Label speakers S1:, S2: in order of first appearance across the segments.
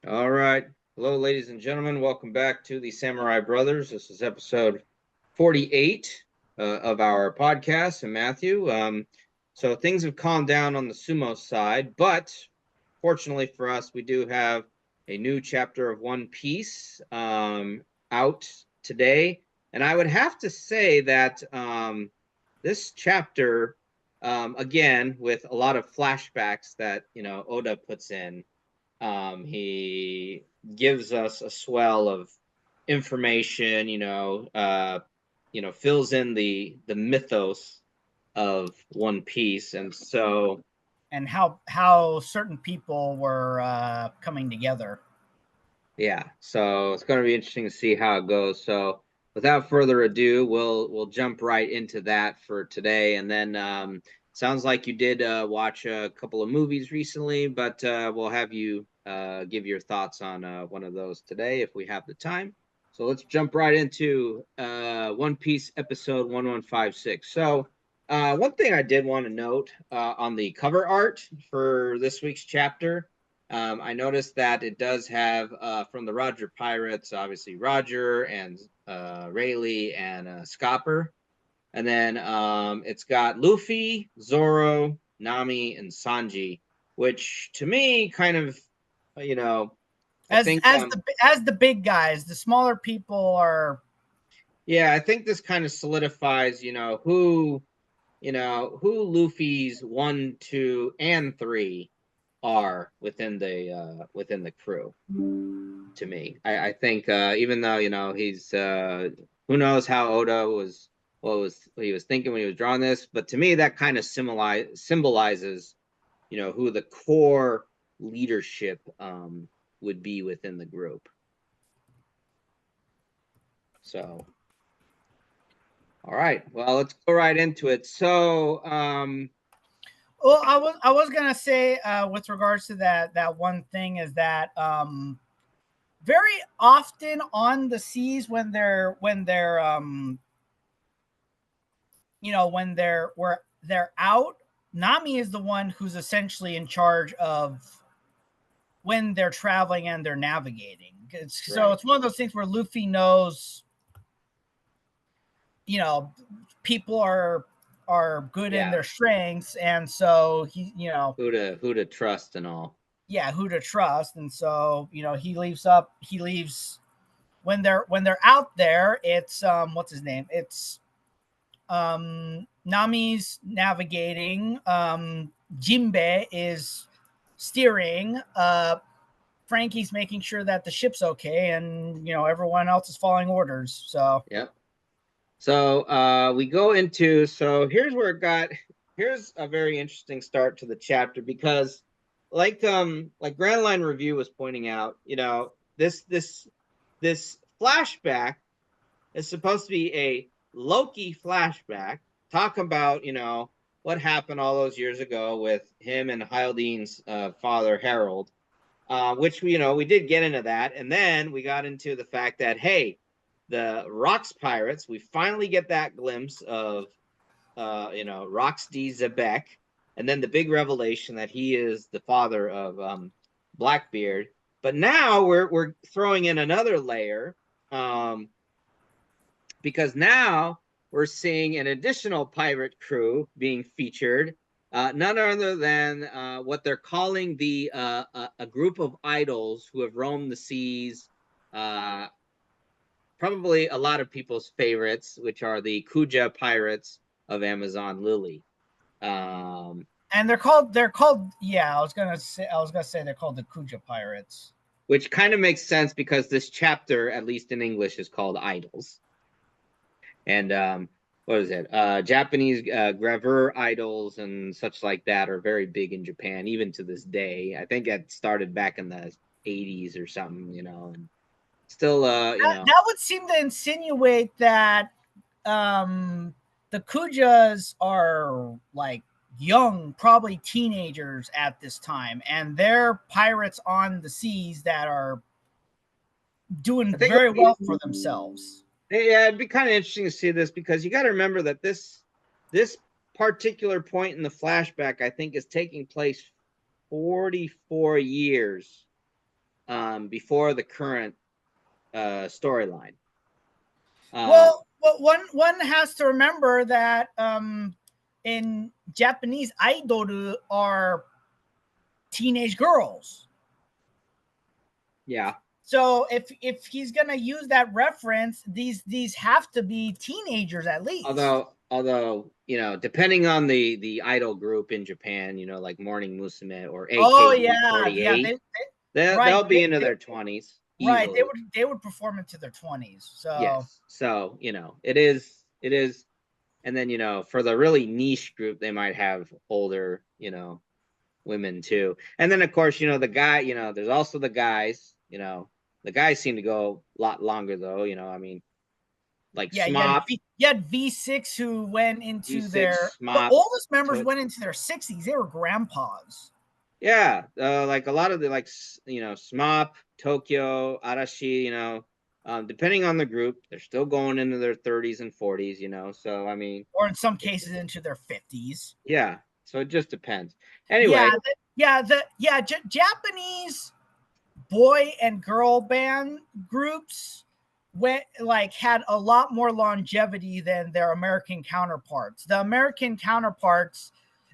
S1: All right. Hello, ladies and gentlemen. Welcome back to the Samurai Brothers. This is episode 48 of our podcast. And Matthew, so things have calmed down on the sumo side, but fortunately for us, we do have a new chapter of One Piece out today. And I would have to say that this chapter, again, with a lot of flashbacks that, Oda puts in, he gives us a swell of information, fills in the mythos of One Piece, and so
S2: and how certain people were coming together.
S1: yeah, so it's going to be interesting to see how it goes. So without further ado, we'll jump right into that for today, and then sounds like you did watch a couple of movies recently, but we'll have you give your thoughts on one of those today if we have the time. So let's jump right into One Piece episode 1156. So one thing I did want to note on the cover art for this week's chapter, I noticed that it does have from the Roger Pirates, obviously Roger and Rayleigh and Scopper. And then it's got Luffy, Zoro, Nami, and Sanji, which to me kind of, you know, I
S2: As
S1: think,
S2: as the as the big guys, the smaller people are.
S1: yeah, I think this kind of solidifies, who Luffy's 1, 2, and 3 are within the crew. To me, I think even though he's who knows how Oda was what he was thinking when he was drawing this, but to me that kind of symbolizes who the core leadership would be within the group. So all right, well, let's go right into it. So
S2: Well, I was gonna say with regards to that one thing is that very often on the seas when they're out, Nami is the one who's essentially in charge of when they're traveling and they're navigating. So
S1: right,
S2: it's one of those things where Luffy knows, you know, people are good in
S1: yeah,
S2: their strengths, and so
S1: who to trust and all.
S2: yeah, who to trust, and so he leaves when they're out there. It's what's his name? It's Nami's navigating. Jinbe is steering. Frankie's making sure that the ship's okay, and everyone else is following orders. So
S1: Yep. So we go into, so here's a very interesting start to the chapter, because like Grand Line Review was pointing out, this flashback is supposed to be a Loki flashback, talking about what happened all those years ago with him and Hildine's father Harold, which we did get into that, and then we got into the fact that, hey, the Rocks pirates, we finally get that glimpse of Rocks D. Zebek, and then the big revelation that he is the father of Blackbeard. But now we're throwing in another layer, because now we're seeing an additional pirate crew being featured, none other than what they're calling a group of idols who have roamed the seas. Uh, Probably a lot of people's favorites, which are the Kuja pirates of Amazon Lily. Um,
S2: and they're called yeah. I was gonna say they're called the Kuja Pirates.
S1: which kind of makes sense because this chapter, at least in English, is called Idols. And what is it? Japanese gravure idols and such like that are very big in Japan, even to this day. I think it started back in the 80s or something, and still,
S2: That would seem to insinuate that um, the Kujas are like young, probably teenagers at this time, and they're pirates on the seas that are doing
S1: I think
S2: very well for themselves.
S1: yeah, it'd be kind of interesting to see this, because you got to remember that this particular point in the flashback, I think, is taking place 44 years before the current storyline.
S2: Well, one has to remember that in Japanese, idol are teenage girls.
S1: Yeah.
S2: So if he's gonna use that reference, these have to be teenagers at least.
S1: Although depending on the idol group in Japan, like Morning Musume or
S2: AKB48,
S1: they'll be into their 20s.
S2: Right,
S1: easily.
S2: they would perform into their 20s. So
S1: yes, so it is, and then for the really niche group, they might have older women too, and then of course the guy, there's also the guys. The guys seem to go a lot longer though. I mean, like
S2: yeah,
S1: Smop.
S2: you had V6 who went into
S1: V6,
S2: the
S1: Smop,
S2: oldest members went into their 60s. They were grandpas.
S1: Yeah, like a lot of the Smop, Tokyo, Arashi, depending on the group, they're still going into their 30s and 40s, so I mean,
S2: or in some cases into their 50s.
S1: Yeah, so it just depends. Anyway,
S2: Japanese boy and girl band groups had a lot more longevity than their American counterparts. The American counterparts,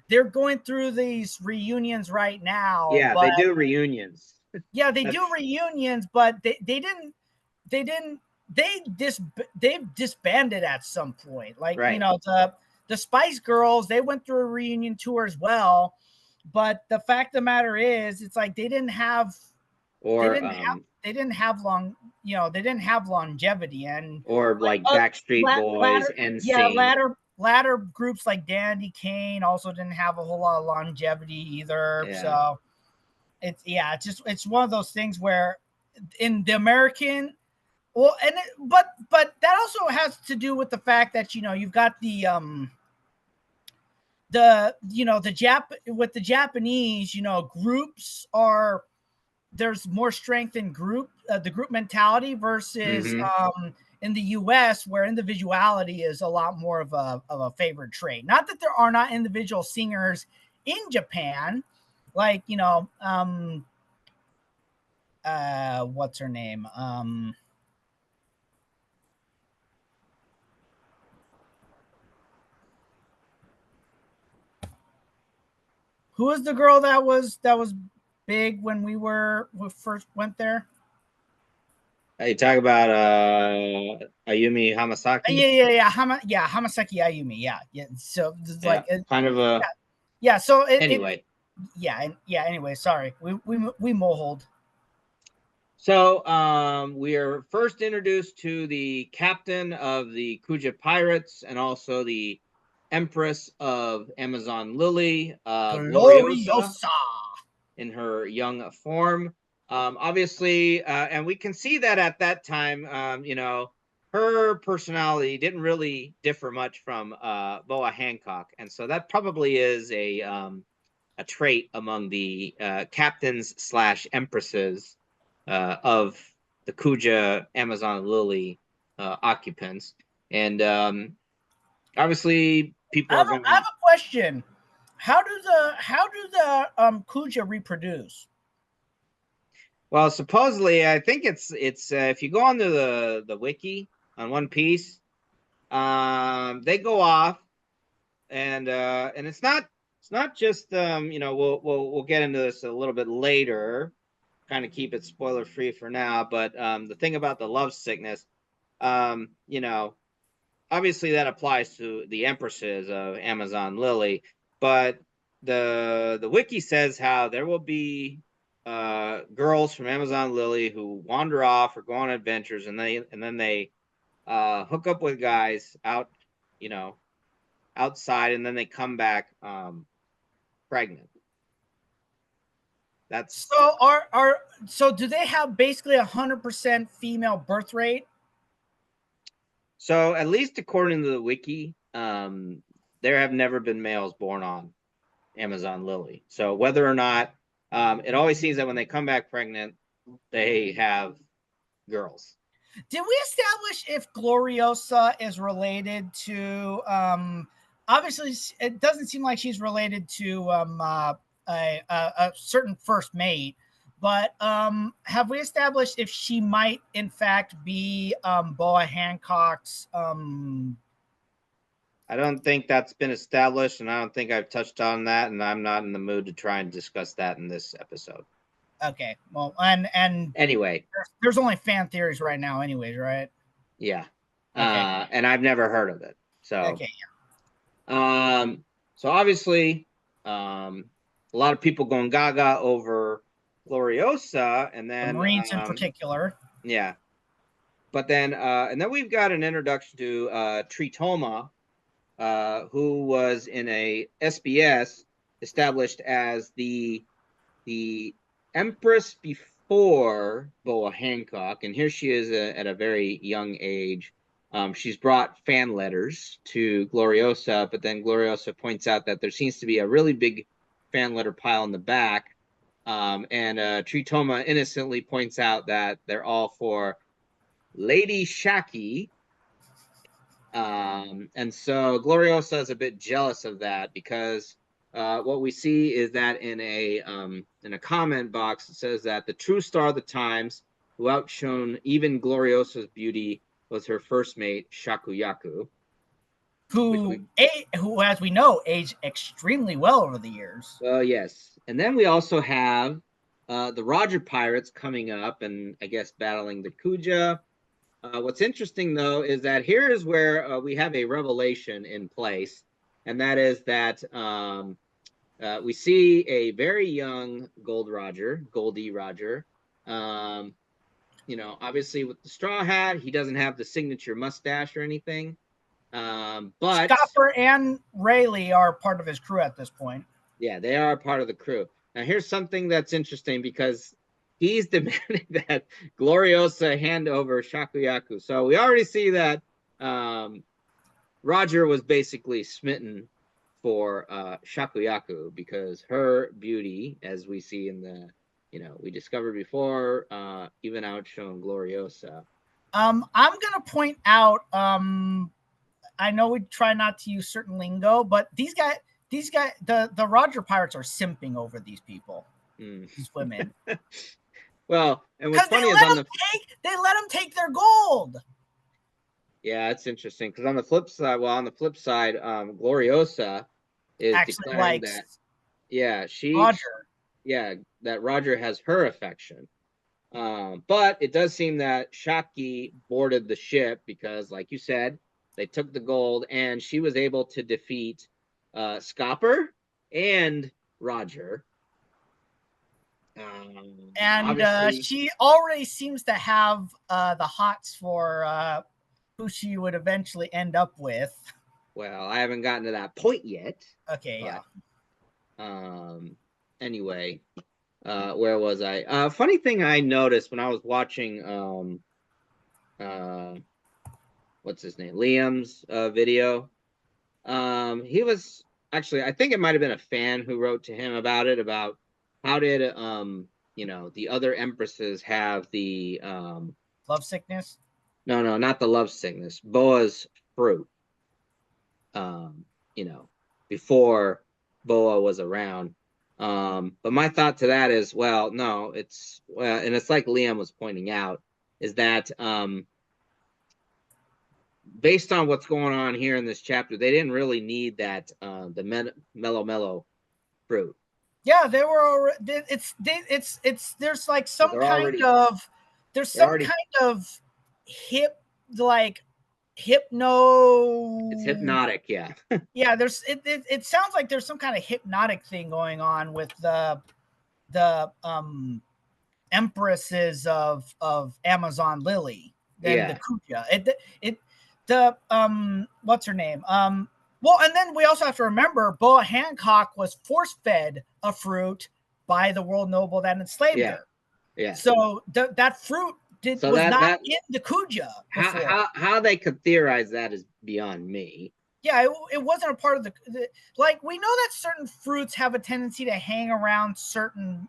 S2: they're going through these reunions right now.
S1: Yeah, they do reunions.
S2: Yeah, they do reunions, but they've disbanded at some point. Like,
S1: right.
S2: The Spice Girls, they went through a reunion tour as well. But the fact of the matter is, it's like they didn't have longevity, and
S1: or like Backstreet Boys and
S2: latter groups like Dandy Kane also didn't have a whole lot of longevity either. Yeah. So it's one of those things where in the American, but that also has to do with the fact that you've got with the Japanese, groups are, there's more strength in the group mentality versus in the US, where individuality is a lot more of a favored trait. Not that there are not individual singers in Japan, like what's her name? Who was the girl that was big when we first went there?
S1: You talk about Ayumi Hamasaki?
S2: Yeah. Hamasaki Ayumi. Yeah. So it's
S1: kind of a.
S2: Yeah. So
S1: anyway.
S2: Anyway, sorry, we mohold.
S1: So we are first introduced to the captain of the Kuja Pirates and also the Empress of Amazon Lily, Gloriosa, in her young form. Obviously, and we can see that at that time, her personality didn't really differ much from Boa Hancock, and so that probably is a trait among the captains / empresses of the Kuja Amazon Lily occupants. And obviously people
S2: I have a question. How do the Kuja reproduce?
S1: Well, supposedly, I think it's if you go onto the wiki on One Piece, they go off, and it's not just we'll get into this a little bit later, kind of keep it spoiler free for now. But the thing about the love sickness, obviously that applies to the empresses of Amazon Lily, but the wiki says how there will be girls from Amazon Lily who wander off or go on adventures, and then they hook up with guys outside, and then they come back pregnant. That's
S2: so do they have basically 100% female birth rate?
S1: So at least according to the wiki, there have never been males born on Amazon Lily. So whether or not, it always seems that when they come back pregnant, they have girls.
S2: Did we establish if Gloriosa is related to? Obviously, it doesn't seem like she's related to a certain first mate. But have we established if she might, in fact, be Boa Hancock's?
S1: I don't think that's been established, and I don't think I've touched on that, and I'm not in the mood to try and discuss that in this episode.
S2: Okay, well, and
S1: anyway,
S2: there's only fan theories right now, anyways, right?
S1: Yeah.
S2: Okay.
S1: And I've never heard of it. So
S2: Okay.
S1: So obviously, a lot of people going gaga over Gloriosa, and
S2: The
S1: then
S2: Marines in particular.
S1: Yeah. But then and then we've got an introduction to Tritoma, who was in a SBS established as the Empress before Boa Hancock, and here she is at a very young age. She's brought fan letters to Gloriosa, but then Gloriosa points out that there seems to be a really big fan letter pile in the back. And Tritoma innocently points out that they're all for Lady Shaki. And so Gloriosa is a bit jealous of that because what we see is that in a comment box, it says that the true star of the times, who outshone even Gloriosa's beauty, was her first mate, Shakuyaku.
S2: Who, as we know, aged extremely well over the years.
S1: Well, yes. And then we also have the Roger Pirates coming up and I guess battling the Kuja. What's interesting, though, is that here is where we have a revelation in place, and that is that we see a very young Goldie Roger. Obviously with the straw hat, he doesn't have the signature mustache or anything. But
S2: Scopper and Rayleigh are part of his crew at this point.
S1: Yeah, they are part of the crew. Now, here's something that's interesting because he's demanding that Gloriosa hand over Shakuyaku. So we already see that Roger was basically smitten for Shakuyaku because her beauty, as we see in the, we discovered before, even outshone Gloriosa.
S2: I'm gonna point out. I know we try not to use certain lingo, but these guys, the Roger Pirates are simping over these people, these women.
S1: Well, and what's funny is
S2: they let them take their gold.
S1: Yeah, it's interesting because on the flip side, Gloriosa is
S2: actually
S1: declaring
S2: likes
S1: that Roger has her affection. But it does seem that Shaki boarded the ship because, like you said, they took the gold, and she was able to defeat Scopper and Roger.
S2: And she already seems to have the hots for who she would eventually end up with.
S1: Well, I haven't gotten to that point yet.
S2: Okay,
S1: but, yeah. Anyway, where was I? Funny thing I noticed when I was watching what's his name? Liam's video. He was actually, I think it might have been a fan who wrote to him about how did the other empresses have the
S2: love sickness?
S1: No, not the love sickness. Boa's fruit. Before Boa was around. But my thought to that is, well, no, and it's like Liam was pointing out, is that based on what's going on here in this chapter, they didn't really need that the mellow fruit.
S2: Yeah, they were already. There's like some kind of hip hypno.
S1: It's hypnotic, yeah.
S2: Yeah, it sounds like there's some kind of hypnotic thing going on with the empresses of Amazon Lily and the Kuja. What's her name? Well, and then we also have to remember Boa Hancock was force-fed a fruit by the world noble that enslaved her.
S1: Yeah.
S2: So that fruit was not in the Kuja before.
S1: How they could theorize that is beyond me.
S2: Yeah, it wasn't a part of the like, we know that certain fruits have a tendency to hang around certain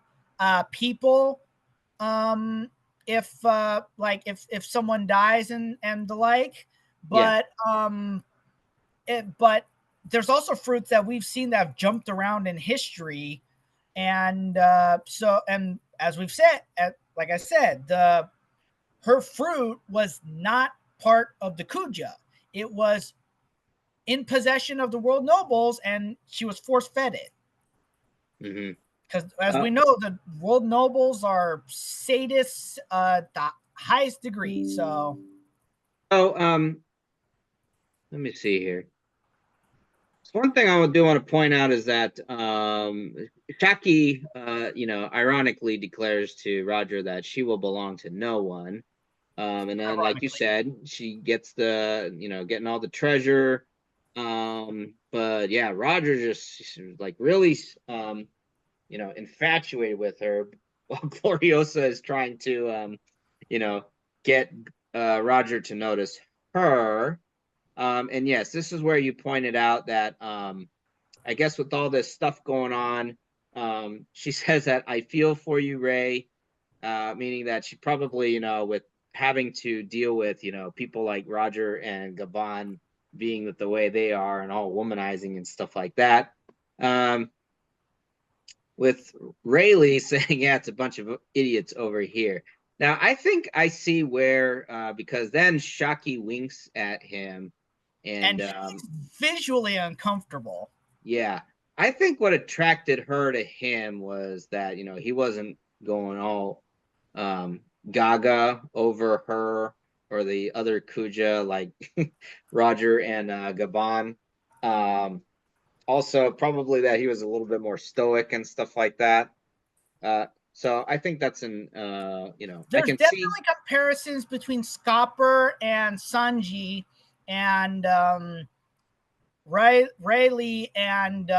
S2: people. If someone dies and the like, but but there's also fruits that we've seen that have jumped around in history, and as we've said, like I said, her fruit was not part of the Kuja. It was in possession of the world nobles, and she was force fed it. Because as we know, the world nobles are sadists the highest degree. So,
S1: let me see here. So one thing I do want to point out is that Shaki, ironically declares to Roger that she will belong to no one. And then, like you said, she gets getting all the treasure. But yeah, Roger just like really, infatuated with her, while Gloriosa is trying to, get Roger to notice her. And yes, this is where you pointed out that I guess with all this stuff going on, she says that I feel for you, Ray, meaning that she probably, with having to deal with, people like Roger and Gabon being the way they are and all womanizing and stuff like that. With Rayleigh saying, yeah, it's a bunch of idiots over here. Now, I think I see where, because then Shaki winks at him. And
S2: he's visually uncomfortable.
S1: Yeah. I think what attracted her to him was that, he wasn't going all gaga over her or the other Kuja like Roger and Gabon. Also, probably that he was a little bit more stoic and stuff like that. So I think that's there's
S2: definitely comparisons between Scopper and Sanji and Rayleigh and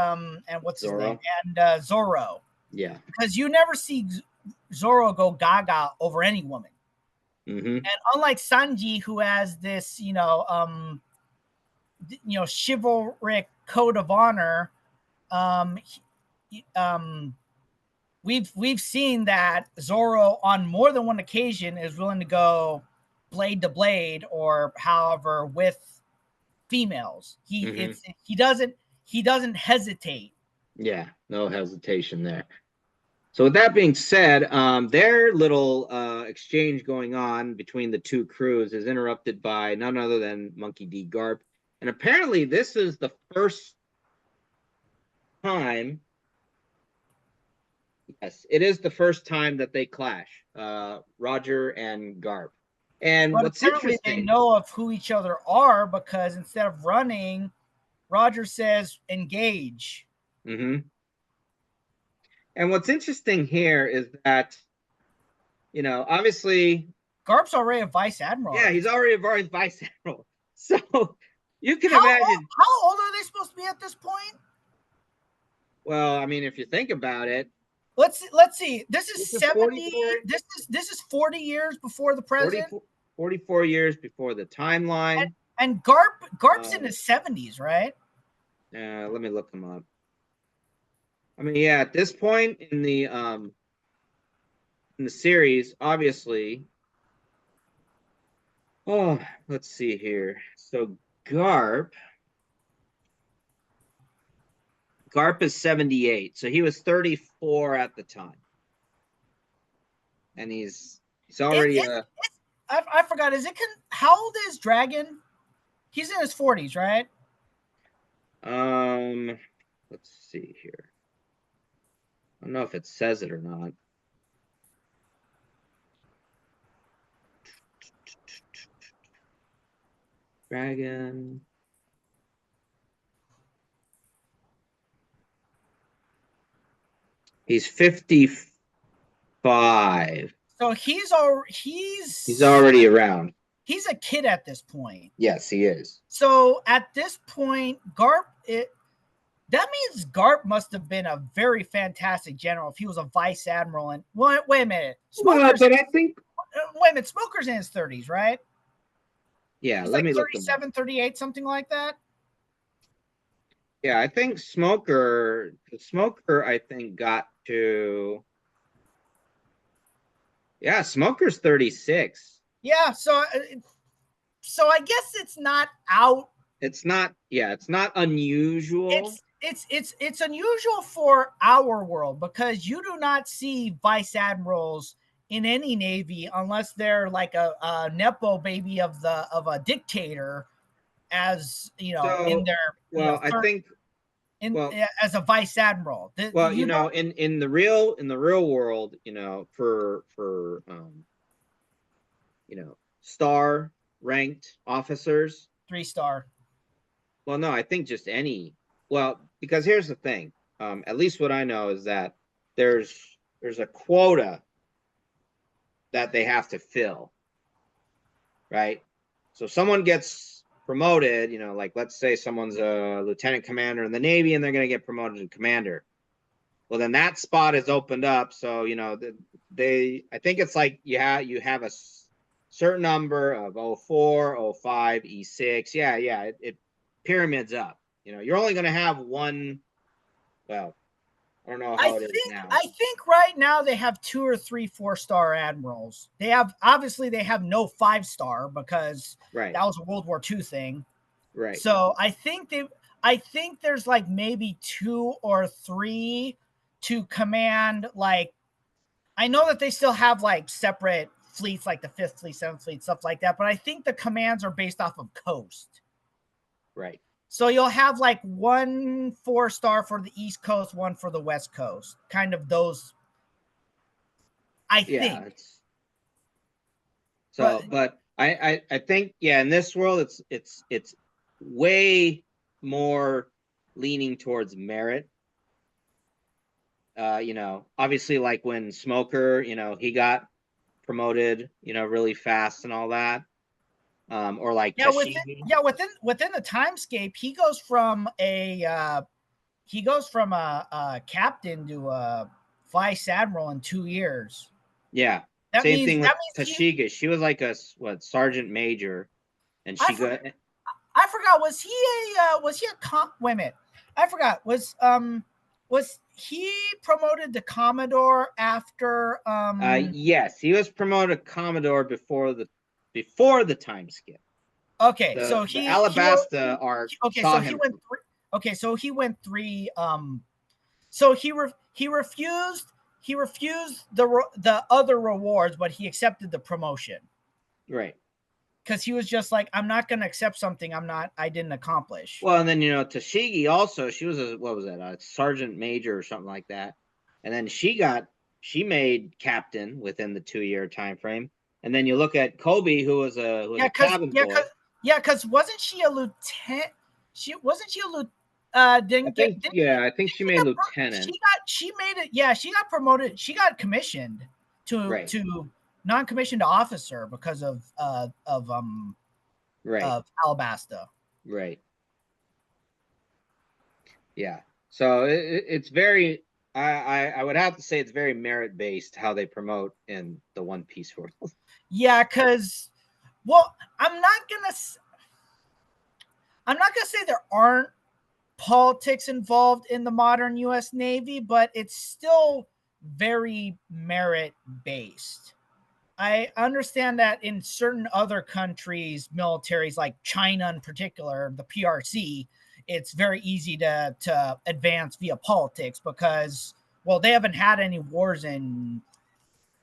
S2: what's his name? And Zoro.
S1: Yeah.
S2: Because you never see Zoro go gaga over any woman. And unlike Sanji, who has this, chivalric code of honor, we've seen that Zoro on more than one occasion is willing to go blade to blade or however with females. He doesn't hesitate.
S1: Yeah, no hesitation there. So with that being said, their little exchange going on between the two crews is interrupted by none other than Monkey D. Garp. And apparently this is the first time. Yes, it is the first time that they clash, Roger and Garp. And
S2: but
S1: what's
S2: apparently
S1: interesting,
S2: they know of who each other are because instead of running, Roger says engage.
S1: And what's interesting here is that, obviously
S2: Garp's already a vice admiral.
S1: Yeah, he's already a vice admiral. So you can imagine.
S2: How old are they supposed to be at this point?
S1: Well, I mean, if you think about it,
S2: let's see. This is 70. This is 40 years before the present.
S1: 44 years before the timeline.
S2: And Garp's in his 70s, right?
S1: Let me look him up. I mean, yeah, at this point in the series, obviously. Oh, let's see here. So Garp is 78. So he was 34 at the time. And he's already
S2: I forgot. How old is Dragon? He's in his 40s, right?
S1: Let's see here. I don't know if it says it or not. Dragon. He's 55.
S2: So he's
S1: already around.
S2: He's a kid at this point.
S1: Yes, he is.
S2: So at this point, Garp, that means Garp must have been a very fantastic general if he was a vice admiral. And wait a minute,
S1: but I think
S2: wait a minute, Smoker's in his 30s, right?
S1: Yeah,
S2: let me 37, 38, something like that.
S1: Yeah, I think Smoker, I think got to. Yeah, Smoker's 36.
S2: Yeah, so I guess it's not out.
S1: It's not. Yeah, it's not unusual.
S2: it's unusual for our world because you do not see vice admirals in any navy unless they're like a nepo baby of a dictator, as you know, in
S1: So,
S2: their
S1: well, I
S2: third
S1: think,
S2: in
S1: well,
S2: as a vice admiral.
S1: well,
S2: You don't
S1: in the real world, for star ranked officers.
S2: 3-star.
S1: Well, no, I think just any. Well, because here's the thing. At least what I know is that there's a quota that they have to fill, right? So someone gets promoted, like let's say someone's a lieutenant commander in the Navy and they're going to get promoted to commander. Well, then that spot is opened up. So, I think it's like you have a certain number of 04, 05, E6. Yeah, it pyramids up. You're only going to have one. Well, I don't know how it is now.
S2: I think right now they have 2 or 3 4-star admirals. They have no 5-star because
S1: Right.
S2: that was a World War II thing.
S1: Right.
S2: So I think there's like maybe 2 or 3 to command. Like, I know that they still have like separate fleets, like the 5th Fleet, 7th Fleet, stuff like that. But I think the commands are based off of coast.
S1: Right.
S2: So you'll have like 1 4-star for the East Coast, 1 for the West Coast. Kind of those, I think.
S1: But I think, yeah, in this world it's way more leaning towards merit. Obviously, like when Smoker, he got promoted, really fast and all that. Or like Tashigi.
S2: Within the timescape, he goes from a captain to a vice admiral in 2 years.
S1: Yeah. Same thing with Tashiga. She was like a sergeant major, and she got.
S2: I forgot. Was he a wait a minute. I forgot. Was he promoted to Commodore after?
S1: Yes, he was promoted to Commodore before the time skip.
S2: Okay,
S1: so the Alabasta arc.
S2: Okay, so he went. So he went 3. So he refused the other rewards, but he accepted the promotion.
S1: Right.
S2: Because he was just like, I'm not going to accept something I didn't accomplish.
S1: Well, and then Tashigi also, she was a sergeant major or something like that, and then she made captain within the 2-year time frame. And then you look at Kobe, who was a cabin boy.
S2: Because wasn't she a lieutenant? I
S1: think she made lieutenant.
S2: She made it. Yeah, she got promoted. She got commissioned to non-commissioned officer because of Alabasta.
S1: Right. Yeah. So it's very. I would have to say it's very merit based how they promote in the One Piece world.
S2: Yeah, because I'm not gonna say there aren't politics involved in the modern U.S. Navy, but it's still very merit based. I understand that in certain other countries, militaries like China in particular, the PRC, it's very easy to advance via politics because, they haven't had any wars in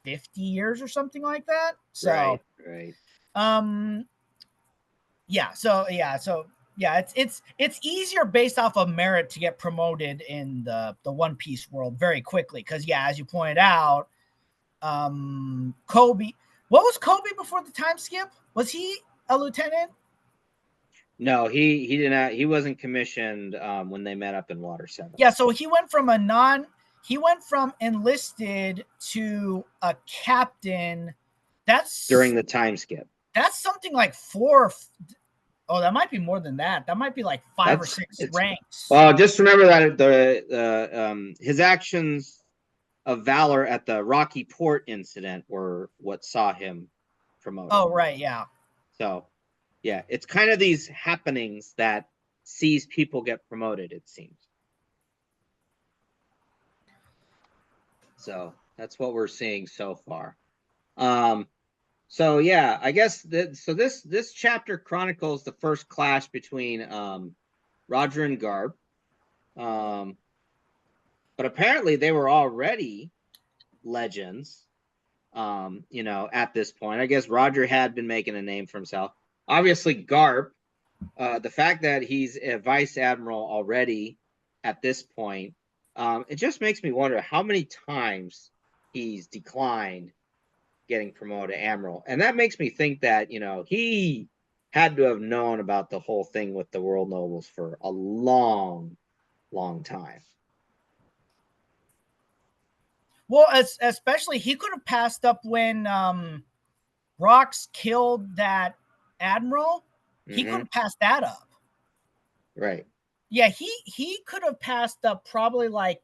S2: 50 years or something like that. So,
S1: right.
S2: It's easier based off of merit to get promoted in the One Piece world very quickly because, as you pointed out, Kobe. What was Kobe before the time skip? Was he a lieutenant?
S1: No, he did not. He wasn't commissioned when they met up in Water 7.
S2: Yeah, so he went from enlisted to a captain. That's
S1: during the time skip.
S2: That's something like 4. Oh, that might be more than that. That might be like 5 or 6 ranks.
S1: Well, just remember that his actions of valor at the Rocky Port incident were what saw him promoted.
S2: Oh, right, yeah.
S1: So, yeah, it's kind of these happenings that sees people get promoted, it seems. So that's what we're seeing so far. So yeah, I guess this chapter chronicles the first clash between Roger and Garb. But apparently they were already legends. You know, at this point, I guess Roger had been making a name for himself. Obviously, Garp, the fact that he's a vice admiral already at this point, it just makes me wonder how many times he's declined getting promoted to admiral, and that makes me think that, you know, he had to have known about the whole thing with the world nobles for a long, long time.
S2: Well, especially he could have passed up when Rox killed that admiral. He could have passed that up.
S1: Right.
S2: Yeah, he could have passed up probably like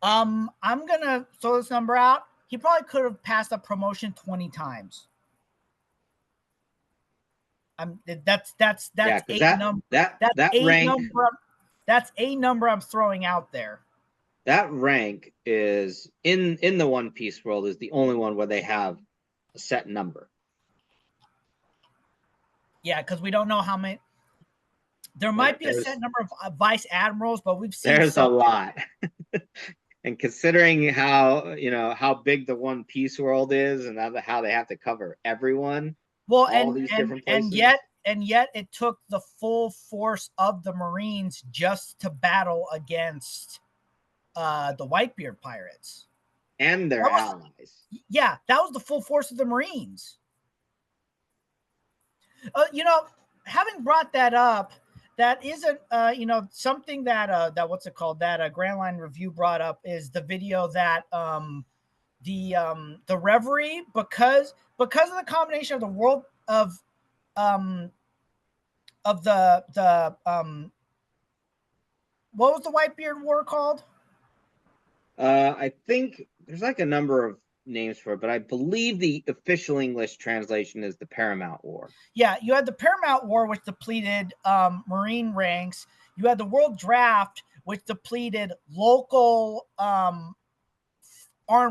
S2: I'm gonna throw this number out. He probably could have passed up promotion 20 times. That's
S1: Yeah, because
S2: a number. That's
S1: that
S2: a
S1: rank,
S2: number. That's a number I'm throwing out there.
S1: that rank is in the One Piece world is the only one where they have a set number.
S2: Yeah, because we don't know how many. There might be a set number of vice admirals, but we've seen
S1: there's a lot. And considering how, you know, how big the One Piece world is, and how they have to cover everyone,
S2: well,
S1: all these different places,
S2: and yet it took the full force of the Marines just to battle against the Whitebeard pirates
S1: and their allies.
S2: Yeah, that was the full force of the Marines. You know, having brought that up, that isn't you know, something that that what's it called, that Grand Line Review brought up is the video that the Reverie, because of the combination of the world of the what was the Whitebeard War called?
S1: I think there's like a number of names for it, but I believe the official English translation is the Paramount War.
S2: Yeah, you had the Paramount War, which depleted Marine ranks. You had the World Draft, which depleted local armed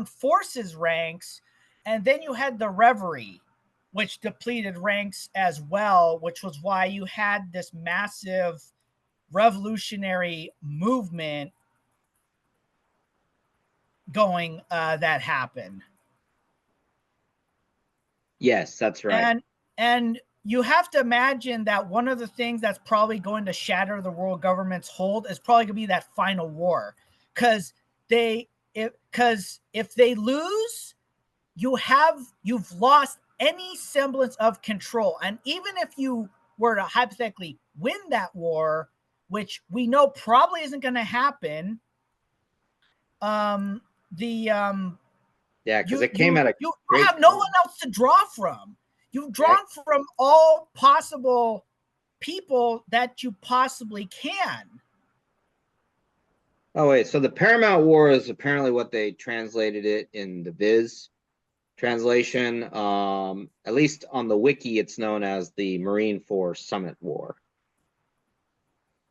S2: forces ranks. And then you had the Reverie, which depleted ranks as well, which was why you had this massive revolutionary movement going that happened.
S1: Yes, that's right.
S2: And you have to imagine that one of the things that's probably going to shatter the world government's hold is probably going to be that final war, because if they lose, you've lost any semblance of control. And even if you were to hypothetically win that war, which we know probably isn't going to happen,
S1: yeah, because it came at a
S2: you have no one else to draw from. You've drawn from all possible people that you possibly can.
S1: Oh wait, so the Paramount War is apparently what they translated it in the Viz translation. At least on the wiki, it's known as the Marine Force Summit War.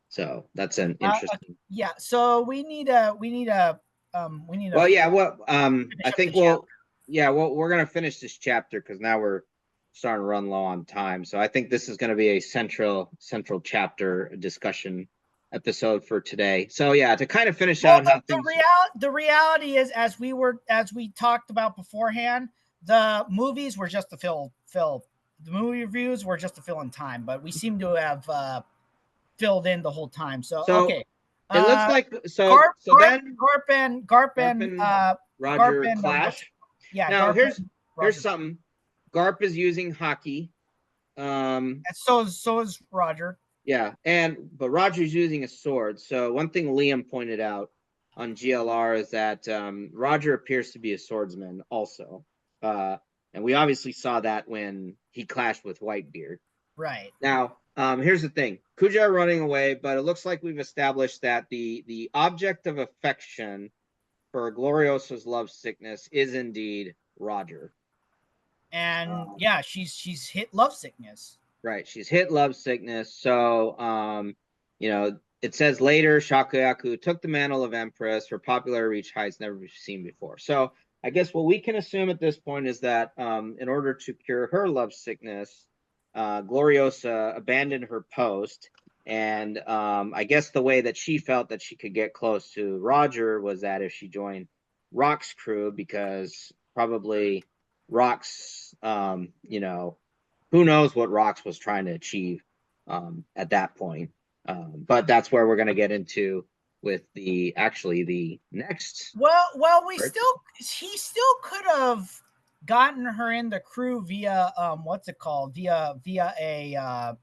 S1: So that's an interesting.
S2: Yeah. So we need a.
S1: Well, yeah. Well, I think we're gonna finish this chapter because now we're starting to run low on time. So I think this is gonna be a central chapter discussion episode for today. So yeah, to kind of finish out how things.
S2: The reality is, as we talked about beforehand, the movies were just to fill. The movie reviews were just to fill in time, but we seem to have filled in the whole time. So okay.
S1: It looks like
S2: Garp and
S1: Roger clash.
S2: Yeah.
S1: Now here's something. Garp is using hockey.
S2: And so is Roger.
S1: Yeah, but Roger's using a sword. So one thing Liam pointed out on GLR is that Roger appears to be a swordsman also. And we obviously saw that when he clashed with Whitebeard.
S2: Right.
S1: Now, here's the thing. Kuja are running away, but it looks like we've established that the object of affection for Gloriosa's love sickness is indeed Roger.
S2: And yeah, she's hit love sickness.
S1: Right, she's hit love sickness. So, you know, it says later Shakuyaku took the mantle of Empress. Her popularity reached heights never seen before. So I guess what we can assume at this point is that in order to cure her love sickness, Gloriosa abandoned her post And I guess the way that she felt that she could get close to Roger was that if she joined Rock's crew, because probably Rock's, who knows what Rox was trying to achieve at that point. But that's where we're going to get into with the next.
S2: Well,
S1: part.
S2: he still could have gotten her in the crew via what's it called? Via a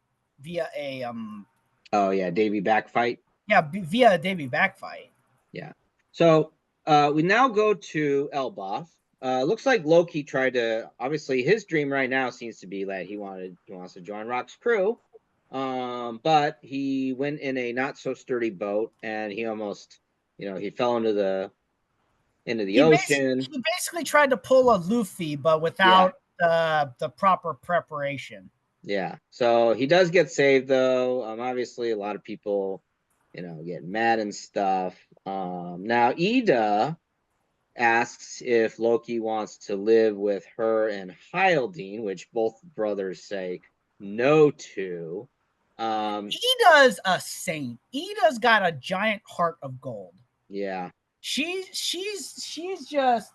S1: Oh yeah, Davy back fight.
S2: via a Davy back fight.
S1: Yeah. So we now go to Elbaf. Looks like Loki tried to. Obviously, his dream right now seems to be that he wants to join Rock's crew. But he went in a not so sturdy boat, and he almost, he fell into the ocean.
S2: He basically tried to pull a Luffy, but
S1: Yeah,
S2: without the proper preparation.
S1: yeah. So he does get saved, though. Obviously, a lot of people, get mad and stuff. Now Ida asks if Loki wants to live with her and Hildine, which both brothers say no to.
S2: Ida's a saint. Ida's got a giant heart of gold.
S1: Yeah.
S2: She's just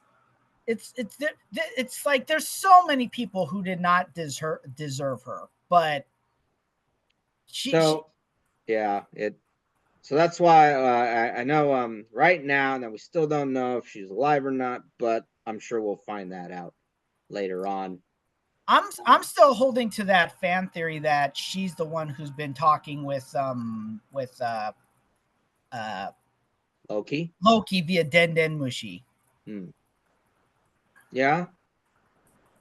S2: it's like there's so many people who did not deserve her, but
S1: yeah, so that's why I know right now that we still don't know if she's alive or not, but I'm sure we'll find that out later on.
S2: I'm still holding to that fan theory that she's the one who's been talking with
S1: Loki
S2: via Den Mushi.
S1: Yeah,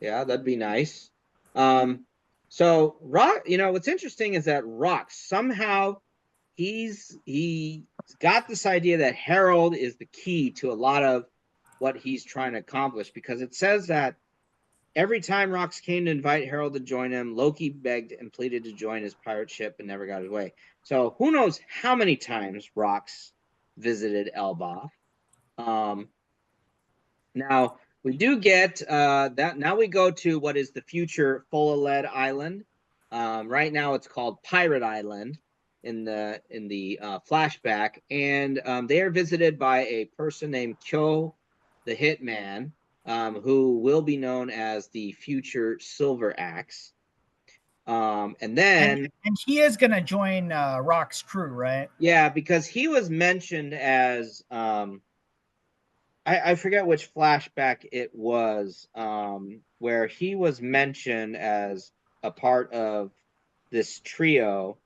S1: that'd be nice. So Rock, what's interesting is that Rock somehow he's got this idea that Harold is the key to a lot of what he's trying to accomplish, because it says that every time Rox came to invite Harold to join him, Loki begged and pleaded to join his pirate ship and never got his way. So who knows how many times Rox visited Elbaf. Now we do get that. Now we go to what is the future Fololed Island. Right now it's called Pirate Island in the flashback, and they are visited by a person named Kyo, the Hitman, who will be known as the future Silver Axe. And then
S2: he is going to join Rock's crew, right?
S1: Yeah, because he was mentioned as I forget which flashback it was, where he was mentioned as a part of this trio,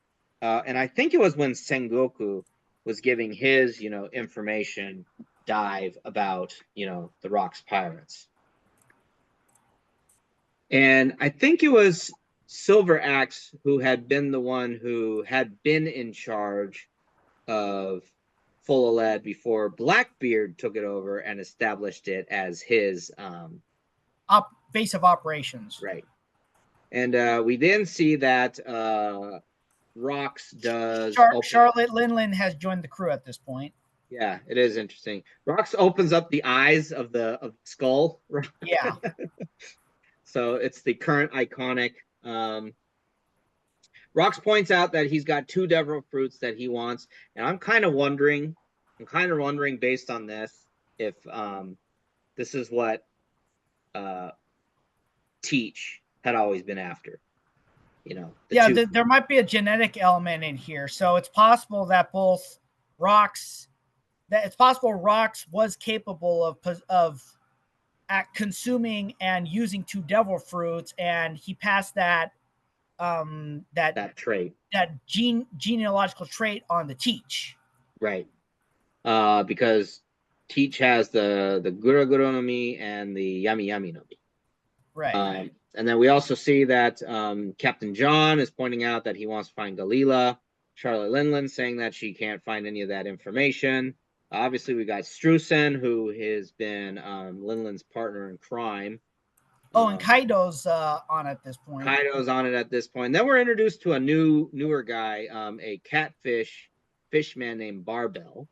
S1: and I think it was when Sengoku was giving his, information dive about, the Rock's Pirates. And I think it was Silver Axe who had been the one who had been in charge of Fololed before Blackbeard took it over and established it as his
S2: base of operations.
S1: Right. And we then see that Rox does
S2: Charlotte Linlin has joined the crew at this point.
S1: Yeah, it is interesting. Rox opens up the eyes of the skull.
S2: Yeah.
S1: So it's the current iconic. Rox points out that he's got 2 devil fruits that he wants, and I'm kind of wondering based on this if this is what Teach had always been after.
S2: There might be a genetic element in here, so it's possible that Rox was capable of consuming and using 2 devil fruits, and he passed that
S1: trait,
S2: that genealogical trait on the Teach.
S1: Right. Because Teach has the Gura no Mi and the Yami Yami no Mi.
S2: Right.
S1: And then we also see that Captain John is pointing out that he wants to find Galila. Charlotte Linlin saying that she can't find any of that information. Obviously, we got Strusen, who has been Linlin's partner in crime.
S2: Oh, and Kaido's on at this point.
S1: Kaido's on it at this point. Then we're introduced to a newer guy, a fishman named Barbell.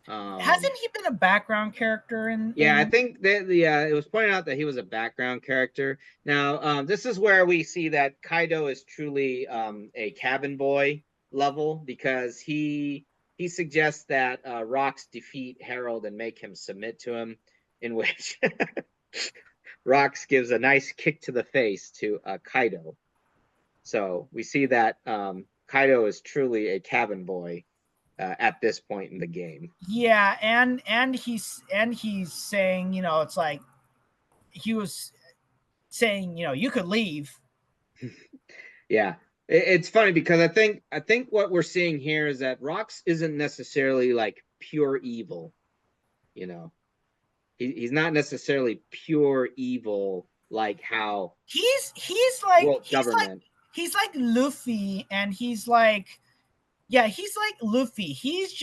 S2: Hasn't he been a background character in?
S1: I think that it was pointed out that he was a background character. Now, this is where we see that Kaido is truly a cabin boy. level because he suggests that Rox defeat Harold and make him submit to him, in which Rox gives a nice kick to the face to Kaido. So we see that Kaido is truly a cabin boy at this point in the game.
S2: Yeah, and he's saying, it's like he was saying, you could leave.
S1: Yeah, it's funny because I think what we're seeing here is that Rox isn't necessarily like pure evil. You know, he's not necessarily pure evil like how
S2: He's like
S1: world government.
S2: he's like Luffy, and he's like, yeah, he's like Luffy. He's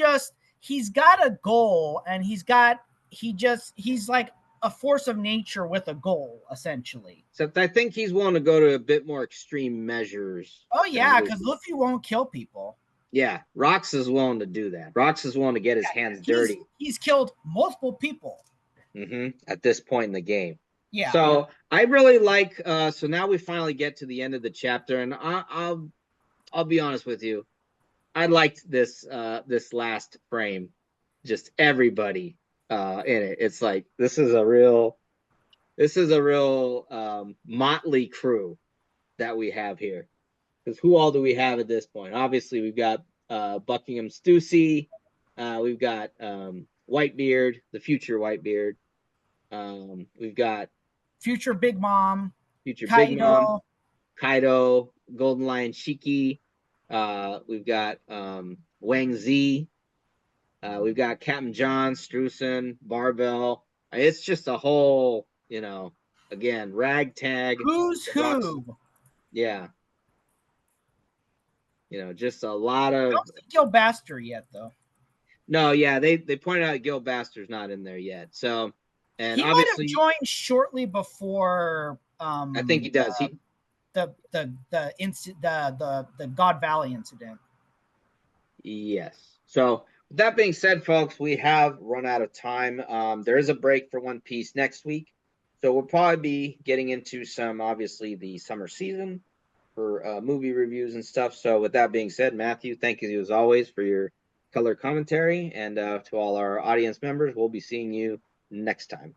S2: got a goal, and he's like a force of nature with a goal, essentially.
S1: So I think he's willing to go to a bit more extreme measures
S2: Oh
S1: than
S2: yeah, because
S1: Luffy.
S2: Luffy won't kill people.
S1: Yeah, Rox is willing to do that. Rox is willing to get his hands
S2: He's
S1: dirty.
S2: he's killed multiple people.
S1: At this point in the game.
S2: Yeah.
S1: So I really like. So now we finally get to the end of the chapter, and I'll be honest with you. I liked this last frame. Just everybody in it. It's like this is a real motley crew that we have here. Because who all do we have at this point? Obviously, we've got Buckingham Stussy. We've got Whitebeard, the future Whitebeard. We've got
S2: Future Big Mom,
S1: future Big Mom,
S2: Kaido.
S1: Kaido, Golden Lion Shiki. We've got Wang Z. We've got Captain John, Strusen, Barbell. It's just a whole, again, ragtag.
S2: Who's
S1: Rocks.
S2: who?
S1: Yeah. Just a lot
S2: I
S1: of.
S2: don't see Gil Baster yet, though.
S1: No, yeah, they pointed out Gil Baster's not in there yet. So, and
S2: He might have
S1: obviously,
S2: joined shortly before.
S1: I think he does.
S2: The God Valley incident.
S1: Yes. So, with that being said, folks, we have run out of time. There is a break for One Piece next week. So, we'll probably be getting into obviously, the summer season for movie reviews and stuff. So, with that being said, Matthew, thank you as always for your color commentary. And to all our audience members, we'll be seeing you next time.